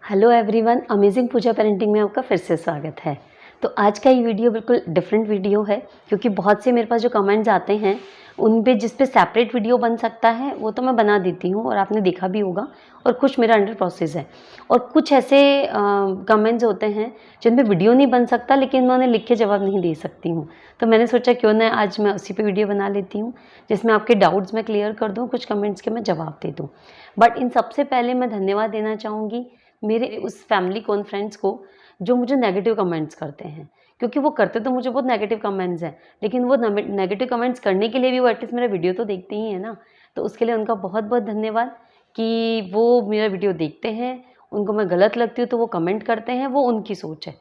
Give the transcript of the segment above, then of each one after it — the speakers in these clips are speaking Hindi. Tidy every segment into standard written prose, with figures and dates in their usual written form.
हेलो एवरीवन, अमेजिंग पूजा पेरेंटिंग में आपका फिर से स्वागत है। तो आज का ये वीडियो बिल्कुल डिफरेंट वीडियो है क्योंकि बहुत से मेरे पास जो कमेंट्स आते हैं उन पे जिस पे सेपरेट वीडियो बन सकता है वो तो मैं बना देती हूँ और आपने देखा भी होगा, और कुछ मेरा अंडर प्रोसेस है। और कुछ ऐसे कमेंट्स होते हैं जिन पे वीडियो नहीं बन सकता लेकिन मैं उन्हें लिख के जवाब नहीं दे सकती हूँ। तो मैंने सोचा क्यों ना आज मैं उसी पे वीडियो बना लेती हूँ जिसमें आपके डाउट्स मैं क्लियर कर दूँ, कुछ कमेंट्स के मैं जवाब दे दूँ। बट इन सबसे पहले मैं धन्यवाद देना चाहूँगी मेरे उस फैमिली कॉन्फ्रेंड्स को जो मुझे नेगेटिव कमेंट्स करते हैं, क्योंकि वो करते तो मुझे बहुत नेगेटिव कमेंट्स हैं, लेकिन वो नेगेटिव कमेंट्स करने के लिए भी वो एटलीस्ट मेरा वीडियो तो देखते ही हैं ना। तो उसके लिए उनका बहुत बहुत धन्यवाद कि वो मेरा वीडियो देखते हैं। उनको मैं गलत लगती हूँ तो वो कमेंट करते हैं, वो उनकी सोच है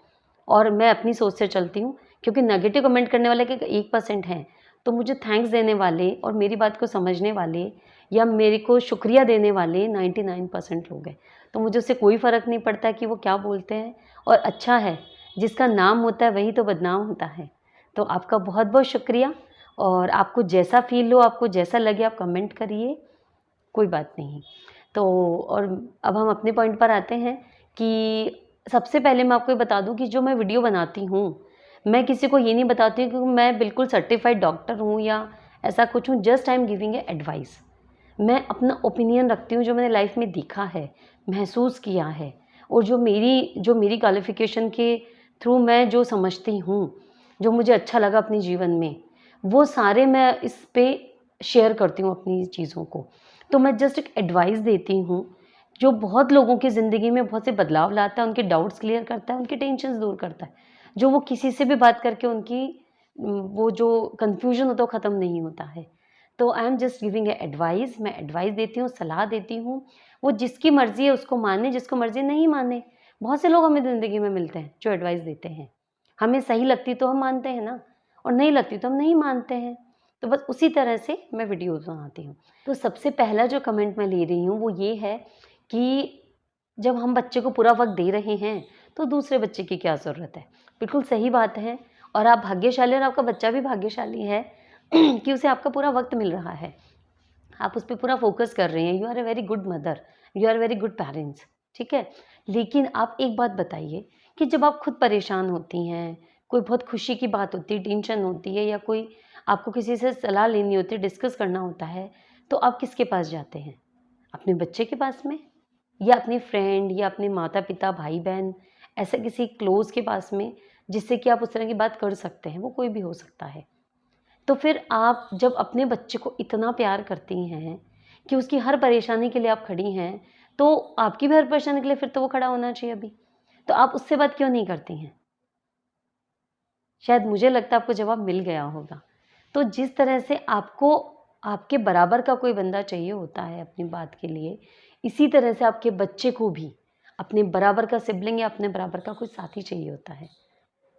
और मैं अपनी सोच से चलती हूँ। क्योंकि नेगेटिव कमेंट करने वाले के 1% हैं, तो मुझे थैंक्स देने वाले और मेरी बात को समझने वाले या मेरे को शुक्रिया देने वाले 99% लोग हैं। तो मुझे उससे कोई फ़र्क नहीं पड़ता कि वो क्या बोलते हैं। और अच्छा है, जिसका नाम होता है वही तो बदनाम होता है। तो आपका बहुत बहुत शुक्रिया, और आपको जैसा फ़ील हो, आपको जैसा लगे आप कमेंट करिए, कोई बात नहीं। तो और अब हम अपने पॉइंट पर आते हैं कि सबसे पहले मैं आपको ये बता दूँ कि जो मैं वीडियो बनाती हूँ, मैं किसी को ये नहीं बताती हूँ कि मैं बिल्कुल सर्टिफाइड डॉक्टर हूँ या ऐसा कुछ हूँ। Just I am giving a advice. मैं अपना ओपिनियन रखती हूँ जो मैंने लाइफ में देखा है, महसूस किया है, और जो मेरी क्वालिफ़िकेशन के थ्रू मैं जो समझती हूँ, जो मुझे अच्छा लगा अपने जीवन में, वो सारे मैं इस पे शेयर करती हूँ अपनी चीज़ों को। तो मैं जस्ट एक एडवाइस देती हूँ, जो बहुत लोगों की ज़िंदगी में बहुत से बदलाव लाता है, उनके डाउट्स क्लियर करता है, उनके टेंशन्स दूर करता है, जो वो किसी से भी बात करके उनकी वो जो कन्फ्यूज़न होता है वो ख़त्म नहीं होता है। तो I am just giving a advice. मैं एडवाइस देती हूँ, सलाह देती हूँ। वो जिसकी मर्ज़ी है उसको माने, जिसको मर्ज़ी नहीं माने। बहुत से लोग हमें ज़िंदगी में मिलते हैं जो एडवाइस देते हैं। हमें सही लगती तो हम मानते हैं ना, और नहीं लगती तो हम नहीं मानते हैं। तो बस उसी तरह से मैं वीडियोज़ बनाती हूँ। तो सबसे पहला जो कमेंट मैं ले रही हूँ वो ये है कि जब हम बच्चे को पूरा वक़्त दे रहे हैं, तो दूसरे बच्चे की क्या ज़रूरत है? बिल्कुल सही बात है, और आप भाग्यशाली और आपका बच्चा भी भाग्यशाली है कि उसे आपका पूरा वक़्त मिल रहा है। आप उस पे पूरा फ़ोकस कर रहे हैं। You are a very good mother, you are very good parents, ठीक है? लेकिन आप एक बात बताइए कि जब आप खुद परेशान होती हैं, कोई बहुत खुशी की बात होती है, टेंशन होती है, या कोई आपको किसी से सलाह लेनी होती है, डिस्कस करना होता है, तो आप किसके पास जाते हैं? अपने बच्चे के पास में, या अपने फ्रेंड, या अपने माता-पिता, भाई-बहन, ऐसे किसी क्लोज़ के पास में, जिससे कि आप उस तरह की बात कर सकते हैं, वो कोई भी हो सकता है। तो फिर आप जब अपने बच्चे को इतना प्यार करती हैं कि उसकी हर परेशानी के लिए आप खड़ी हैं, तो आपकी भी हर परेशानी के लिए फिर तो वो खड़ा होना चाहिए अभी। तो आप उससे बात क्यों नहीं करती हैं? शायद मुझे लगता है आपको जवाब मिल गया होगा। तो जिस तरह से आपको आपके बराबर का कोई बंदा चाहिए होता है अपनी बात के लिए, इसी तरह से आपके बच्चे को भी अपने बराबर का सिबलिंग या अपने बराबर का कोई साथी चाहिए होता है,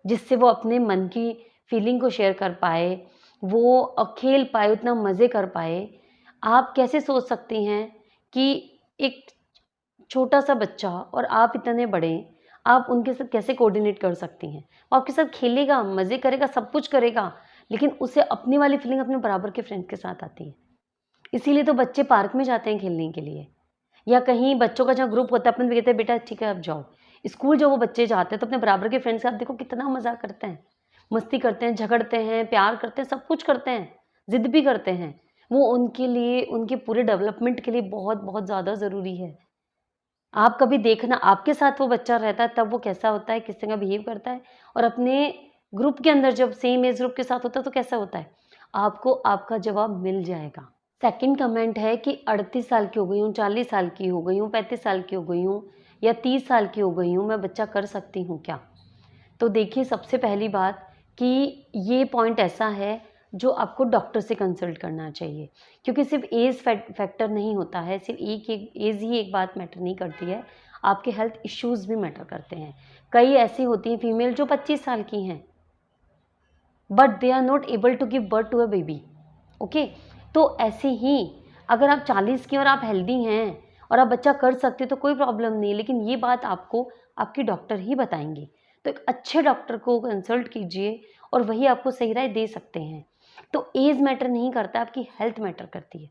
जिससे वो अपने मन की फीलिंग को शेयर कर पाए, वो खेल पाए, उतना मज़े कर पाए। आप कैसे सोच सकती हैं कि एक छोटा-सा बच्चा और आप इतने बड़े, आप उनके साथ कैसे कोऑर्डिनेट कर सकती हैं? वो आपके साथ खेलेगा, मज़े करेगा, सब कुछ करेगा, लेकिन उसे अपनी वाली फीलिंग अपने बराबर के फ्रेंड्स के साथ आती है। इसीलिए तो बच्चे पार्क में जाते हैं खेलने के लिए, या कहीं बच्चों का जहाँ ग्रुप होता है, अपन भी कहते हैं बेटा ठीक है अब जाओ। स्कूल जो वो बच्चे जाते हैं तो अपने बराबर के फ्रेंड्स के साथ देखो कितना मज़ा करते हैं, मस्ती करते हैं, झगड़ते हैं, प्यार करते हैं, सब कुछ करते हैं, ज़िद भी करते हैं। वो उनके लिए, उनके पूरे डेवलपमेंट के लिए बहुत-बहुत ज़्यादा ज़रूरी है। आप कभी देखना आपके साथ वो बच्चा रहता है तब वो कैसा होता है, किस तरह बिहेव करता है, और अपने ग्रुप के अंदर जब सेम एज ग्रुप के साथ होता है तो कैसा होता है? आपको आपका जवाब मिल जाएगा। सेकंड कमेंट है कि 38 साल की हो गई हूँ, 40 साल की हो गई हूँ, 35 साल की हो गई हूँ, या 30 साल की हो गई हूँ, मैं बच्चा कर सकती हूँ क्या? तो देखिए, सबसे पहली बात कि ये पॉइंट ऐसा है जो आपको डॉक्टर से कंसल्ट करना चाहिए, क्योंकि सिर्फ एज फैक्टर नहीं होता है, सिर्फ एक एक एज ही एक बात मैटर नहीं करती है, आपके हेल्थ इश्यूज़ भी मैटर करते हैं। कई ऐसी होती हैं फीमेल जो 25 साल की हैं, but they are not able to give birth to a baby, okay? तो ऐसे ही अगर आप 40 की और आप हेल्दी हैं और आप बच्चा कर सकते हो तो कोई प्रॉब्लम नहीं है, लेकिन ये बात आपको आपके डॉक्टर ही बताएँगे। तो एक अच्छे डॉक्टर को कंसल्ट कीजिए और वही आपको सही राय दे सकते हैं। तो एज मैटर नहीं करता, आपकी हेल्थ मैटर करती है,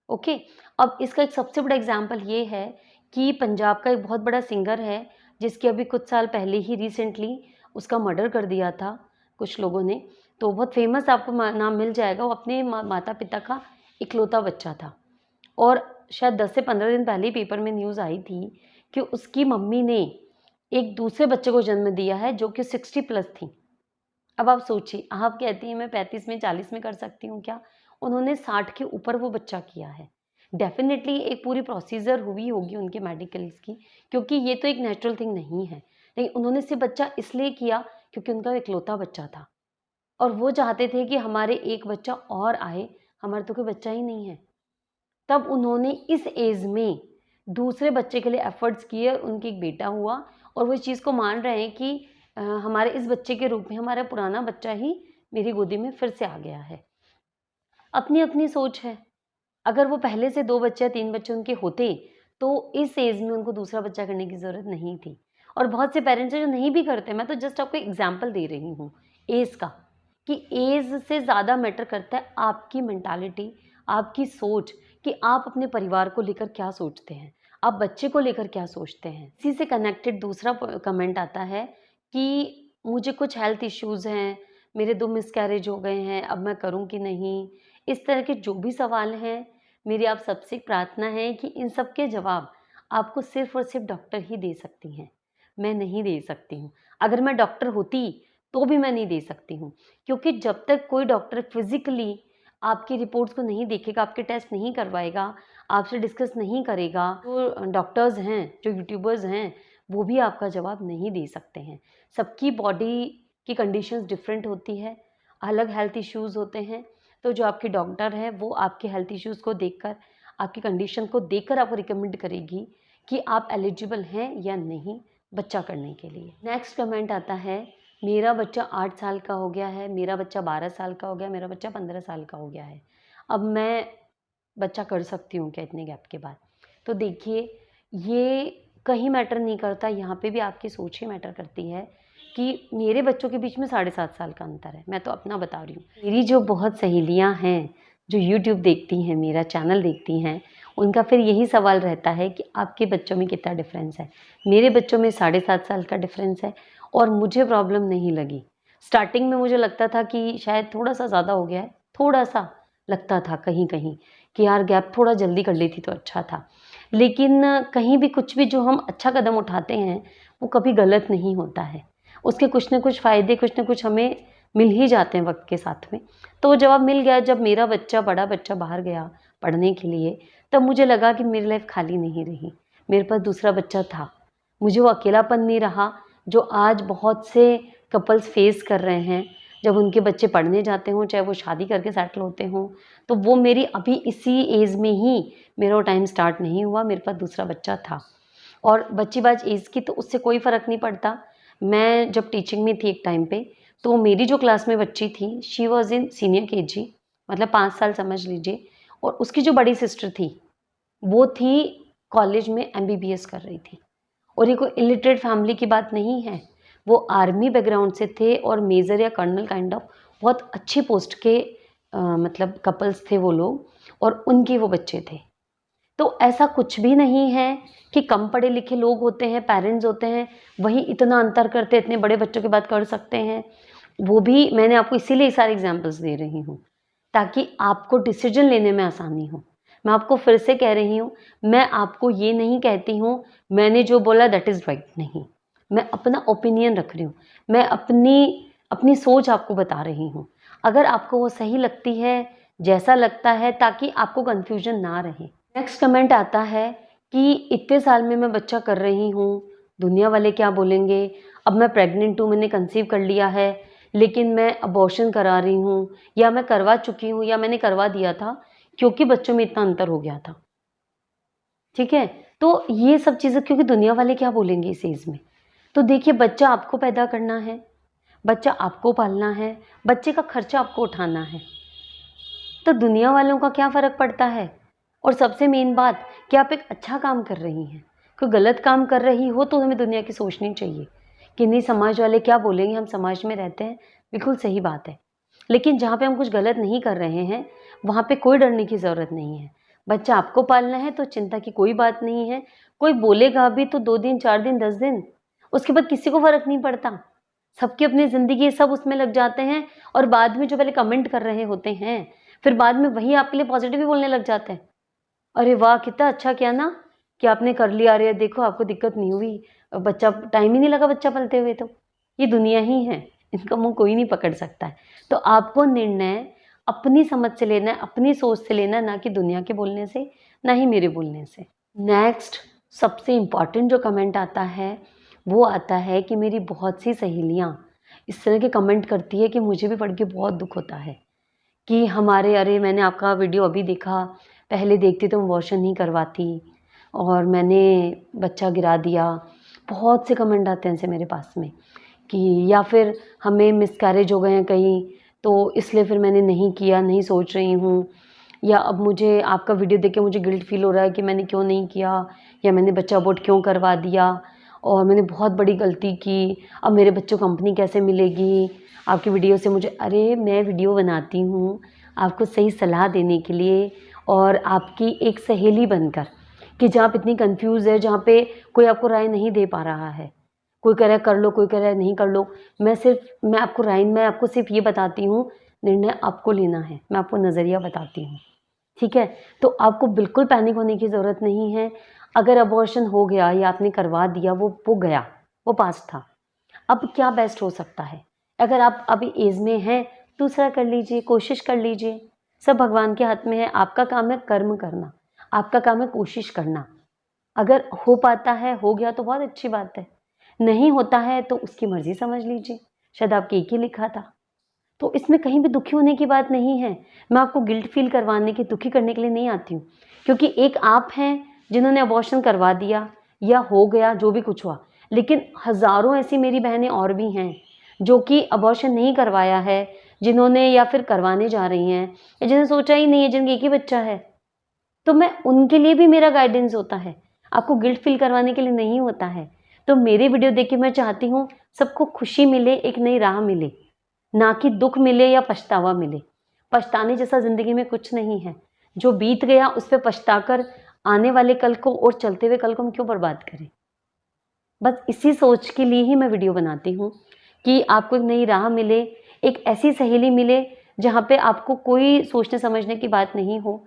ओके? अब इसका एक सबसे बड़ा एग्ज़ाम्पल ये है कि पंजाब का एक बहुत बड़ा सिंगर है जिसकी अभी कुछ साल पहले ही रिसेंटली उसका मर्डर कर दिया था कुछ लोगों ने। तो बहुत फेमस आपको नाम मिल जाएगा। वो अपने माता पिता का इकलौता बच्चा था और शायद 10 से 15 दिन पहले ही पेपर में न्यूज़ आई थी कि उसकी मम्मी ने एक दूसरे बच्चे को जन्म दिया है जो कि 60+ थी। अब आप सोचिए, आप कहती हैं मैं 35 में 40 में कर सकती हूँ क्या? उन्होंने 60 के ऊपर वो बच्चा किया है। डेफ़िनेटली एक पूरी प्रोसीजर हुई होगी उनके मेडिकल्स की, क्योंकि ये तो एक नेचुरल थिंग नहीं है। लेकिन उन्होंने सिर्फ़ बच्चा इसलिए किया क्योंकि उनका इकलौता बच्चा था और वो चाहते थे कि हमारे एक बच्चा और आए, हमारा तो कोई बच्चा ही नहीं है। तब उन्होंने इस एज में दूसरे बच्चे के लिए एफ़र्ट्स किए और उनके एक बेटा हुआ और वो इस चीज़ को मान रहे हैं कि हमारे इस बच्चे के रूप में हमारा पुराना बच्चा ही मेरी गोदी में फिर से आ गया है। अपनी-अपनी सोच है। अगर वो पहले से 2 बच्चे या 3 बच्चे उनके होते, तो इस एज में उनको दूसरा बच्चा करने की ज़रूरत नहीं थी। और बहुत से पेरेंट्स हैं जो नहीं भी करते, मैं तो जस्ट आपको एग्ज़ाम्पल दे रही हूँ एज का, कि एज से ज़्यादा मैटर करता है आपकी मेंटालिटी, आपकी सोच कि आप अपने परिवार को लेकर क्या सोचते हैं, आप बच्चे को लेकर क्या सोचते हैं। इसी से कनेक्टेड दूसरा कमेंट आता है कि मुझे कुछ हेल्थ इश्यूज़ हैं, मेरे 2 मिसकैरेज हो गए हैं, अब मैं करूँ कि नहीं? इस तरह के जो भी सवाल हैं, मेरी आप सबसे प्रार्थना है कि इन सब के जवाब आपको सिर्फ़ और सिर्फ़ डॉक्टर ही दे सकती हैं, मैं नहीं दे सकती हूँ। अगर मैं डॉक्टर होती, तो भी मैं नहीं दे सकती हूँ, क्योंकि जब तक कोई डॉक्टर फ़िज़िकली आपकी रिपोर्ट्स को नहीं देखेगा, आपके टेस्ट नहीं करवाएगा, आपसे डिस्कस नहीं करेगा, जो डॉक्टर्स हैं, जो यूट्यूबर्स हैं, वो भी आपका जवाब नहीं दे सकते हैं। सबकी बॉडी की कंडीशंस डिफरेंट होती है, अलग हेल्थ इश्यूज़ होते हैं, तो जो आपकी डॉक्टर है वो आपके हेल्थ इश्यूज़ को देखकर, आपकी कंडीशन को देखकर आपको रिकमेंड करेगी कि आप एलिजिबल हैं या नहीं बच्चा करने के लिए। नेक्स्ट कमेंट आता है, मेरा बच्चा 8 साल का हो गया है, मेरा बच्चा 12 साल का हो गया, मेरा बच्चा 15 साल का हो गया है। अब मैं बच्चा कर सकती हूँ क्या इतने गैप के बाद? तो देखिए, ये कहीं मैटर नहीं करता, यहाँ पे भी आपकी सोच ही मैटर करती है कि मेरे बच्चों के बीच में 7.5 साल का अंतर है, मैं तो अपना बता रही हूँ। मेरी जो बहुत सहेलियाँ हैं, जो यूट्यूब देखती हैं, मेरा चैनल देखती हैं, उनका फिर यही सवाल रहता है कि आपके बच्चों में कितना डिफ़रेंस है? मेरे बच्चों में 7.5 साल का डिफ़रेंस है और मुझे प्रॉब्लम नहीं लगी। स्टार्टिंग में मुझे लगता था कि शायद थोड़ा-सा ज़्यादा हो गया है, थोड़ा-सा लगता था कहीं-कहीं कि यार गैप थोड़ा जल्दी कर लेती तो अच्छा था। लेकिन कहीं भी कुछ भी जो हम अच्छा कदम उठाते हैं, वो कभी गलत नहीं होता है। उसके कुछ न कुछ फ़ायदे, कुछ न कुछ हमें मिल ही जाते हैं वक़्त के साथ में। तो वो जवाब मिल गया जब मेरा बच्चा, बड़ा बच्चा बाहर गया पढ़ने के लिए, तब मुझे लगा कि मेरी लाइफ़ खाली नहीं रही। मेरे पास दूसरा बच्चा था। मुझे वो अकेलापन नहीं रहा, जो आज बहुत से कपल्स फ़ेस कर रहे हैं। जब उनके बच्चे पढ़ने जाते हों, चाहे वो शादी करके सेटल होते हों, तो वो मेरी अभी इसी एज में ही मेरा वो टाइम स्टार्ट नहीं हुआ, मेरे पास दूसरा बच्चा था। और बच्ची-बाच एज की तो उससे कोई फ़र्क नहीं पड़ता। मैं जब टीचिंग में थी एक टाइम पे, तो मेरी जो क्लास में बच्ची थी, she was in senior KG, मतलब 5 साल समझ लीजिए, और उसकी जो बड़ी सिस्टर थी, वो थी कॉलेज में एमबीबीएस कर रही थी। और ये कोई इलिटरेट फैमिली की बात नहीं है। वो आर्मी बैकग्राउंड से थे और मेजर या कर्नल काइंड ऑफ बहुत अच्छी पोस्ट के मतलब कपल्स थे वो लोग, और उनके वो बच्चे थे। तो ऐसा कुछ भी नहीं है कि कम पढ़े लिखे लोग होते हैं, पेरेंट्स होते हैं, वही इतना अंतर करते, इतने बड़े बच्चों की बात कर सकते हैं। वो भी मैंने आपको इसीलिए सारे एग्जांपल्स दे रही हूँ, ताकि आपको डिसीजन लेने में आसानी हो। मैं आपको फिर से कह रही हूँ, मैं आपको ये नहीं कहती हूँ, मैंने जो बोला दैट इज़ राइट, नहीं। मैं अपना ओपिनियन रख रही हूँ। मैं अपनी अपनी सोच आपको बता रही हूँ। अगर आपको वो सही लगती है, जैसा लगता है, ताकि आपको कन्फ्यूजन ना रहे। नेक्स्ट कमेंट आता है कि इतने साल में मैं बच्चा कर रही हूँ, दुनिया वाले क्या बोलेंगे? अब मैं प्रेग्नेंट हूँ, मैंने कंसीव कर लिया है, लेकिन मैं अबॉर्शन करा रही हूँ, या मैं करवा चुकी हूँ, या मैंने करवा दिया था क्योंकि बच्चों में इतना अंतर हो गया था। ठीक है? तो ये सब चीज़ें, क्योंकि दुनिया वाले क्या बोलेंगे इस एज में? तो देखिए, बच्चा आपको पैदा करना है, बच्चा आपको पालना है, बच्चे का खर्चा आपको उठाना है। तो दुनिया वालों का क्या फ़र्क पड़ता है? और सबसे मेन बात कि आप एक अच्छा काम कर रही हैं। कोई गलत काम कर रही हो तो हमें दुनिया की सोचनी चाहिए कि नहीं, समाज वाले क्या बोलेंगे, हम समाज में रहते हैं, बिल्कुल सही बात है। लेकिन जहाँ पे हम कुछ गलत नहीं कर रहे हैं, वहाँ पे कोई डरने की ज़रूरत नहीं है। बच्चा आपको पालना है तो चिंता की कोई बात नहीं है। कोई बोलेगा भी तो 2 दिन, 4 दिन, 10 दिन, उसके बाद किसी को फ़र्क नहीं पड़ता। सबकी अपनी ज़िंदगी है, सब उसमें लग जाते हैं और बाद में जो पहले कमेंट कर रहे होते हैं, फिर बाद में वही आपके लिए पॉज़िटिव ही बोलने लग जाते हैं। अरे वाह! कितना अच्छा किया ना कि आपने कर लिया, अरे देखो आपको दिक्कत नहीं हुई, बच्चा टाइम ही नहीं लगा बच्चा पलते हुए तो। ये दुनिया ही है, इनका मुँह कोई नहीं पकड़ सकता है। तो आपको निर्णय अपनी समझ से लेना है, अपनी सोच से लेना है, ना कि दुनिया के बोलने से, ना ही मेरे बोलने से। नेक्स्ट सबसे इम्पोर्टेंट जो कमेंट आता है, वो आता है कि मेरी बहुत सी सहेलियाँ इस तरह के कमेंट करती है कि मुझे भी पढ़ के बहुत दुःख होता है कि हमारे अरे मैंने आपका वीडियो अभी देखा, पहले देखती तो अबॉर्शन नहीं करवाती और मैंने बच्चा गिरा दिया। बहुत से कमेंट आते हैं ऐसे मेरे पास में कि या फिर हमें मिसकैरेज हो गए हैं कहीं, तो इसलिए फिर मैंने नहीं किया, नहीं सोच रही हूँ, या अब मुझे आपका वीडियो देख के मुझे गिल्ट फ़ील हो रहा है कि मैंने क्यों नहीं किया, या मैंने बच्चा अबॉर्ट क्यों करवा दिया और मैंने बहुत बड़ी गलती की, अब मेरे बच्चों को कंपनी कैसे मिलेगी आपकी वीडियो से मुझे। अरे मैं वीडियो बनाती हूँ आपको सही सलाह देने के लिए और आपकी एक सहेली बनकर, कि जहाँ आप इतनी कन्फ्यूज़ है, जहाँ पे कोई आपको राय नहीं दे पा रहा है, कोई कह रहा है कर लो, कोई कह रहा है नहीं कर लो। मैं आपको सिर्फ ये बताती हूँ, निर्णय आपको लेना है, मैं आपको नज़रिया बताती हूँ, ठीक है? तो आपको बिल्कुल पैनिक होने की ज़रूरत नहीं है। अगर अबॉर्शन हो गया या आपने करवा दिया, वो गया, वो पास्ट था। अब क्या बेस्ट हो सकता है? अगर आप अभी एज में हैं, दूसरा कर लीजिए, कोशिश कर लीजिए। सब भगवान के हाथ में है, आपका काम है कर्म करना, आपका काम है कोशिश करना। अगर हो पाता है, हो गया तो बहुत अच्छी बात है, नहीं होता है तो उसकी मर्ज़ी समझ लीजिए, शायद आपके एक ही लिखा था। तो इसमें कहीं भी दुखी होने की बात नहीं है। मैं आपको गिल्ट फ़ील करवाने के, दुखी करने के लिए नहीं आती हूँ, क्योंकि एक आप हैं जिन्होंने अबॉर्शन करवा दिया या हो गया जो भी कुछ हुआ, लेकिन हज़ारों ऐसी मेरी बहनें और भी हैं जो कि अबॉर्शन नहीं करवाया है, जिन्होंने या फिर करवाने जा रही हैं या जिन्होंने सोचा ही नहीं है, जिनका एक ही बच्चा है। तो मैं उनके लिए भी मेरा गाइडेंस होता है, आपको गिल्ट फ़ील करवाने के लिए नहीं होता है। तो मेरे वीडियो देख के मैं चाहती हूँ सबको खुशी मिले, एक नई राह मिले, ना कि दुःख मिले या पछतावा मिले। पछताने जैसा ज़िंदगी में कुछ नहीं है। जो बीत गया उस पे पछताकर आने वाले कल को और चलते हुए कल को हम क्यों बर्बाद करें? बस इसी सोच के लिए ही मैं वीडियो बनाती हूँ कि आपको एक नई राह मिले, एक ऐसी सहेली मिले जहाँ पे आपको कोई सोचने समझने की बात नहीं हो।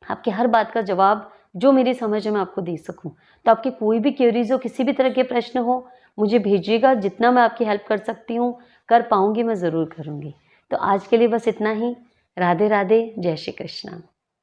आपकी हर बात का जवाब जो मेरी समझ है मैं आपको दे सकूँ। तो आपकी कोई भी क्वेरीज़ हो, किसी भी तरह के प्रश्न हो, मुझे भेजिएगा, जितना मैं आपकी हेल्प कर सकती हूँ, कर पाऊँगी मैं ज़रूर करूँगी। तो आज के लिए बस इतना ही। राधे राधे, जय श्री कृष्ण।